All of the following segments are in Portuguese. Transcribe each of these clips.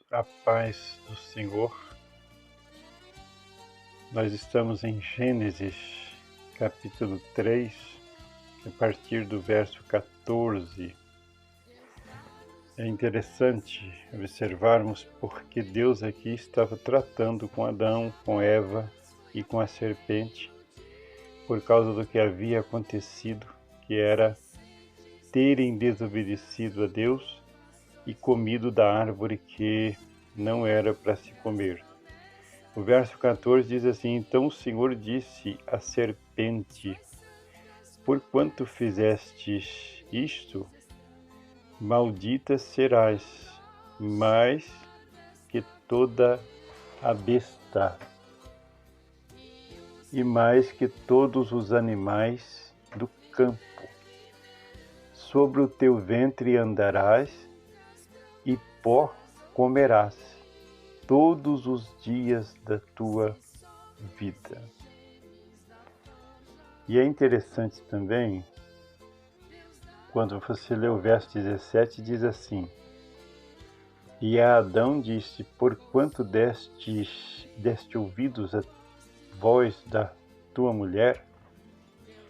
A paz do Senhor. Nós estamos em Gênesis, capítulo 3, a partir do verso 14. É interessante observarmos porque Deus aqui estava tratando com Adão, com Eva e com a serpente, por causa do que havia acontecido, que era terem desobedecido a Deus e comido da árvore que não era para se comer. O verso 14 diz assim: Então o Senhor disse à serpente: Porquanto fizestes isto, maldita serás, mais que toda a besta, e mais que todos os animais do campo. Sobre o teu ventre andarás, e pó comerás todos os dias da tua vida. E é interessante também, quando você lê o verso 17, diz assim: E a Adão disse: Porquanto deste ouvidos à voz da tua mulher,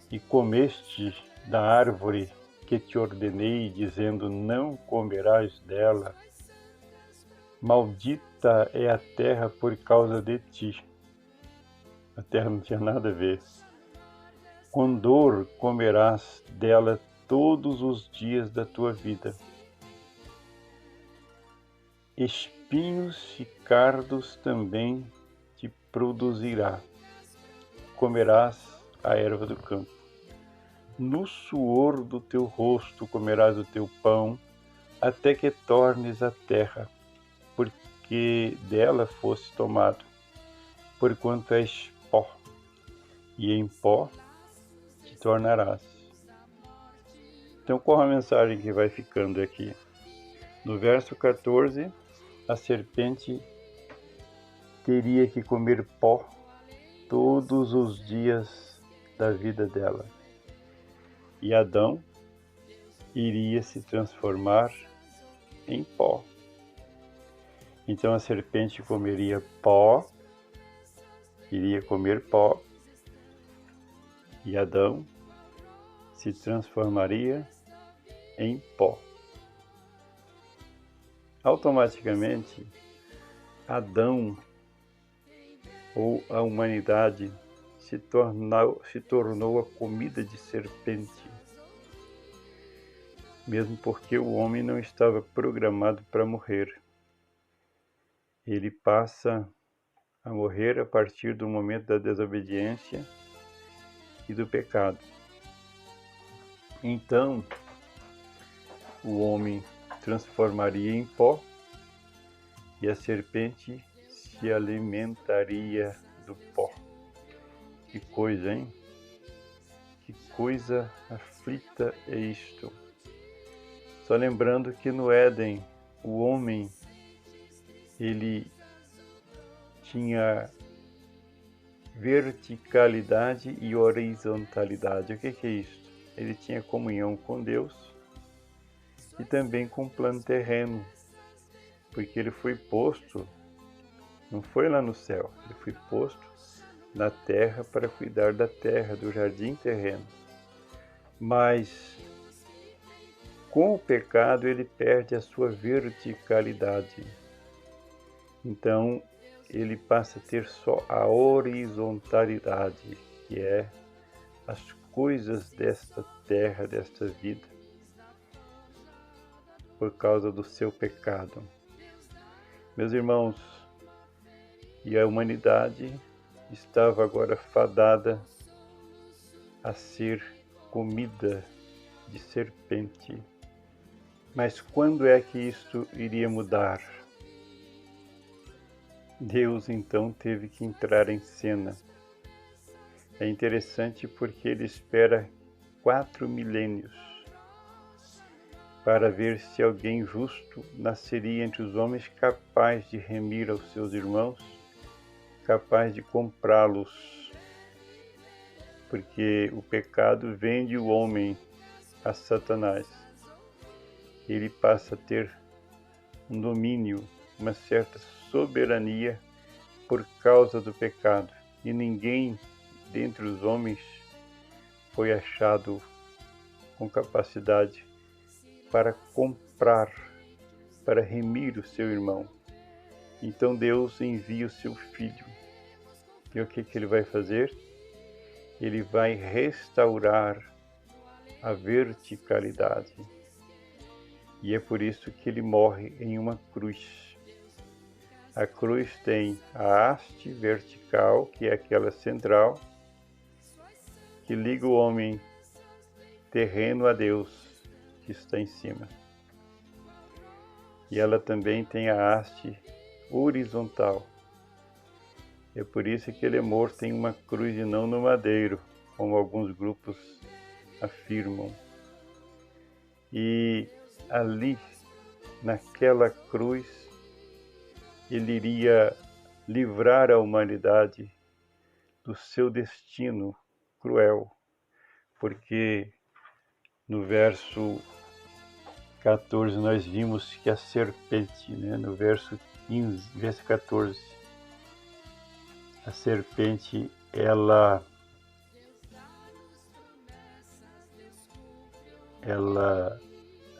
e comeste da árvore que te ordenei, dizendo: Não comerás dela, maldita é a terra por causa de ti. A terra não tinha nada a ver. Com dor comerás dela todos os dias da tua vida. Espinhos e cardos também te produzirá. Comerás a erva do campo. No suor do teu rosto comerás o teu pão, até que tornes a terra, porque dela foste tomado, porquanto és pó, e em pó te tornarás. Então, qual a mensagem que vai ficando aqui? No verso 14, a serpente teria que comer pó todos os dias da vida dela. E Adão iria se transformar em pó. Então a serpente comeria pó, iria comer pó, e Adão se transformaria em pó. Automaticamente, Adão ou a humanidade se tornou a comida de serpente, mesmo porque o homem não estava programado para morrer. Ele passa a morrer a partir do momento da desobediência e do pecado. Então, o homem transformaria em pó e a serpente se alimentaria do pó. Que coisa, hein? Que coisa aflita é isto. Só lembrando que no Éden, o homem, ele tinha verticalidade e horizontalidade. O que é isso? Ele tinha comunhão com Deus e também com o plano terreno, porque ele foi posto, não foi lá no céu, ele foi posto na terra para cuidar da terra, do jardim terreno. Mas com o pecado ele perde a sua verticalidade. Então ele passa a ter só a horizontalidade, que é as coisas desta terra, desta vida, por causa do seu pecado. Meus irmãos, e a humanidade estava agora fadada a ser comida de serpente. Mas quando é que isto iria mudar? Deus então teve que entrar em cena. É interessante porque ele espera 4 milênios para ver se alguém justo nasceria entre os homens, capaz de remir aos seus irmãos, capaz de comprá-los, porque o pecado vende o homem a Satanás. Ele passa a ter um domínio uma certa soberania por causa do pecado. E ninguém dentre os homens foi achado com capacidade para comprar, para remir o seu irmão. Então Deus envia o seu Filho. E o que ele vai fazer? Ele vai restaurar a verticalidade. E é por isso que ele morre em uma cruz. A cruz tem a haste vertical, que é aquela central, que liga o homem terreno a Deus, que está em cima. E ela também tem a haste horizontal. É por isso que ele é morto em uma cruz e não no madeiro, como alguns grupos afirmam. E ali, naquela cruz, ele iria livrar a humanidade do seu destino cruel, porque no verso 14 nós vimos que a serpente, no verso 15, verso 14, a serpente, ela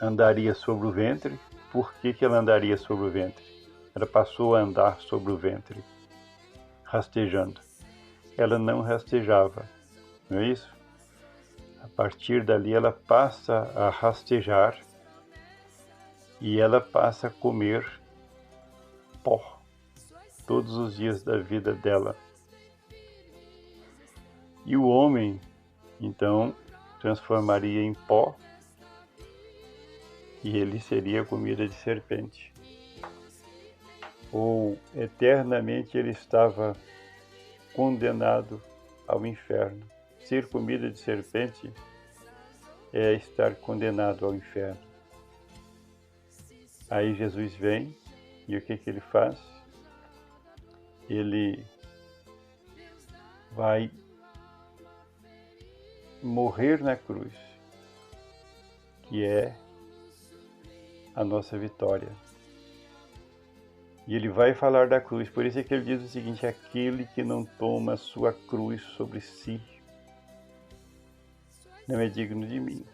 andaria sobre o ventre. Por que ela andaria sobre o ventre? Ela passou a andar sobre o ventre, rastejando. Ela não rastejava, não é isso? A partir dali ela passa a rastejar e ela passa a comer pó todos os dias da vida dela. E o homem, então, transformaria em pó e ele seria comida de serpente. Ou eternamente ele estava condenado ao inferno. Ser comida de serpente é estar condenado ao inferno. Aí Jesus vem e o que ele faz? Ele vai morrer na cruz, que é a nossa vitória. E ele vai falar da cruz, por isso é que ele diz o seguinte: aquele que não toma a sua cruz sobre si não é digno de mim.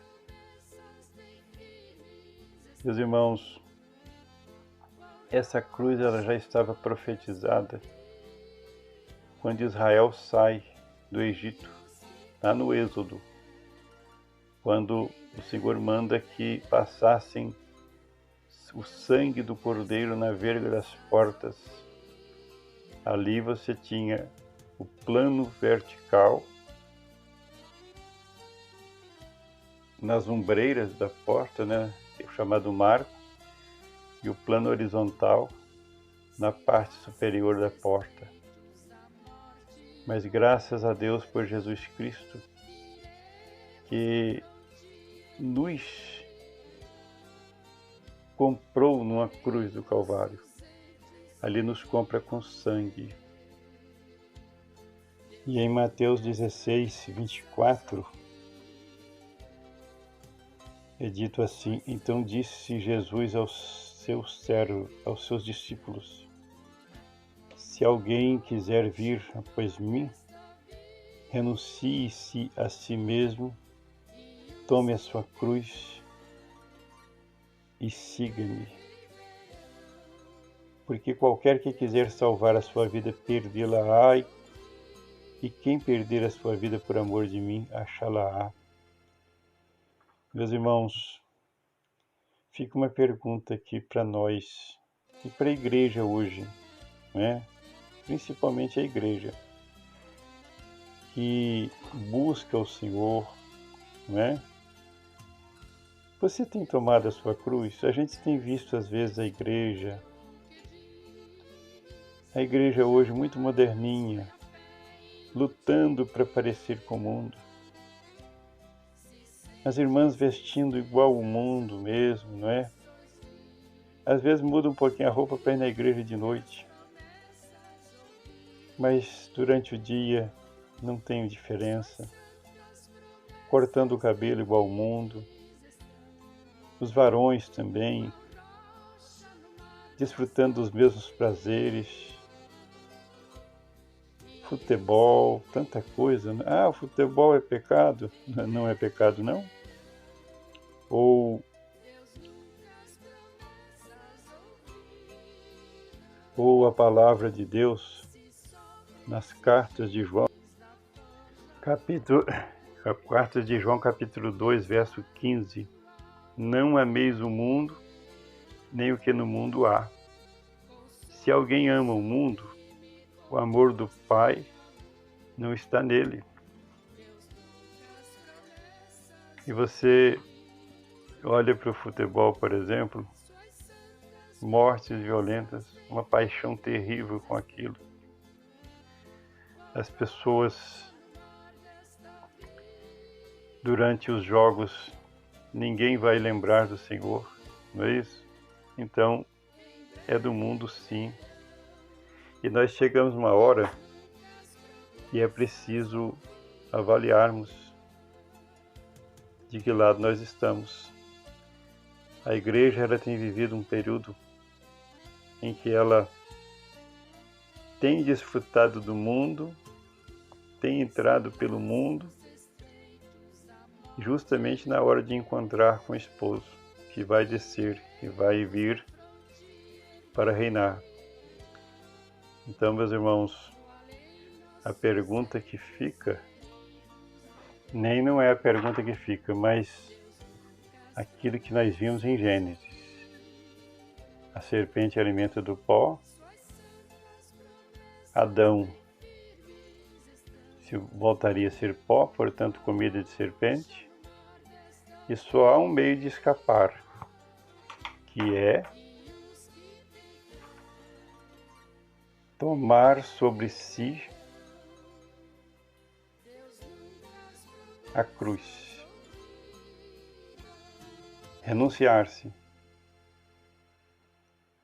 Meus irmãos, essa cruz ela já estava profetizada quando Israel sai do Egito, lá no Êxodo, quando o Senhor manda que passassem o sangue do cordeiro na verga das portas. Ali você tinha o plano vertical nas ombreiras da porta, o chamado marco, e o plano horizontal na parte superior da porta. Mas graças a Deus por Jesus Cristo, que nos comprou numa cruz do Calvário. Ali nos compra com sangue. E em Mateus 16, 24, é dito assim: então disse Jesus aos seus discípulos: se alguém quiser vir após mim, renuncie-se a si mesmo, tome a sua cruz e siga-me. Porque qualquer que quiser salvar a sua vida, perdê-la-á, e quem perder a sua vida por amor de mim, achá-la-á. Meus irmãos, fica uma pergunta aqui para nós e para a igreja hoje, principalmente a igreja, que busca o Senhor, Você tem tomado a sua cruz? A gente tem visto às vezes a igreja hoje muito moderninha, lutando para parecer com o mundo. As irmãs vestindo igual o mundo mesmo, Às vezes muda um pouquinho a roupa para ir na igreja de noite. Mas durante o dia não tem diferença. Cortando o cabelo igual o mundo. Os varões também, desfrutando dos mesmos prazeres. Futebol, tanta coisa, né? Ah, o futebol é pecado? Não é pecado, não? Ou a palavra de Deus nas cartas de João, capítulo, cartas de João, capítulo 2, verso 15. Não ameis o mundo, nem o que no mundo há. Se alguém ama o mundo, o amor do Pai não está nele. E você olha para o futebol, por exemplo, mortes violentas, uma paixão terrível com aquilo. As pessoas, durante os jogos, ninguém vai lembrar do Senhor, não é isso? Então, é do mundo, sim. E nós chegamos uma hora que é preciso avaliarmos de que lado nós estamos. A igreja ela tem vivido um período em que ela tem desfrutado do mundo, tem entrado pelo mundo, justamente na hora de encontrar com o esposo, que vai descer, que vai vir para reinar. Então, meus irmãos, a pergunta que fica, nem não é a pergunta que fica, mas aquilo que nós vimos em Gênesis. A serpente alimenta do pó, Adão voltaria a ser pó, portanto comida de serpente, e só há um meio de escapar, que é tomar sobre si a cruz, renunciar-se.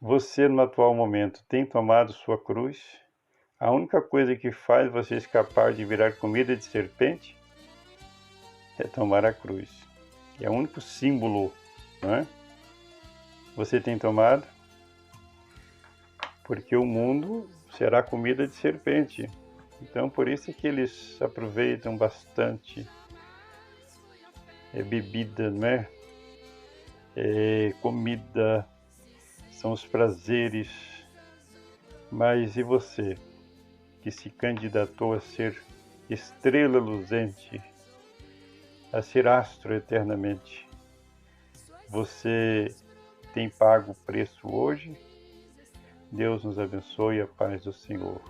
Você, no atual momento, tem tomado sua cruz? A única coisa que faz você escapar de virar comida de serpente é tomar a cruz. É o único símbolo, não é? Você tem tomado? Porque o mundo será comida de serpente. Então, por isso é que eles aproveitam bastante bebida, não é? Comida, são os prazeres. Mas e você, que se candidatou a ser estrela luzente, a ser astro eternamente? Você tem pago o preço hoje? Deus nos abençoe, a paz do Senhor.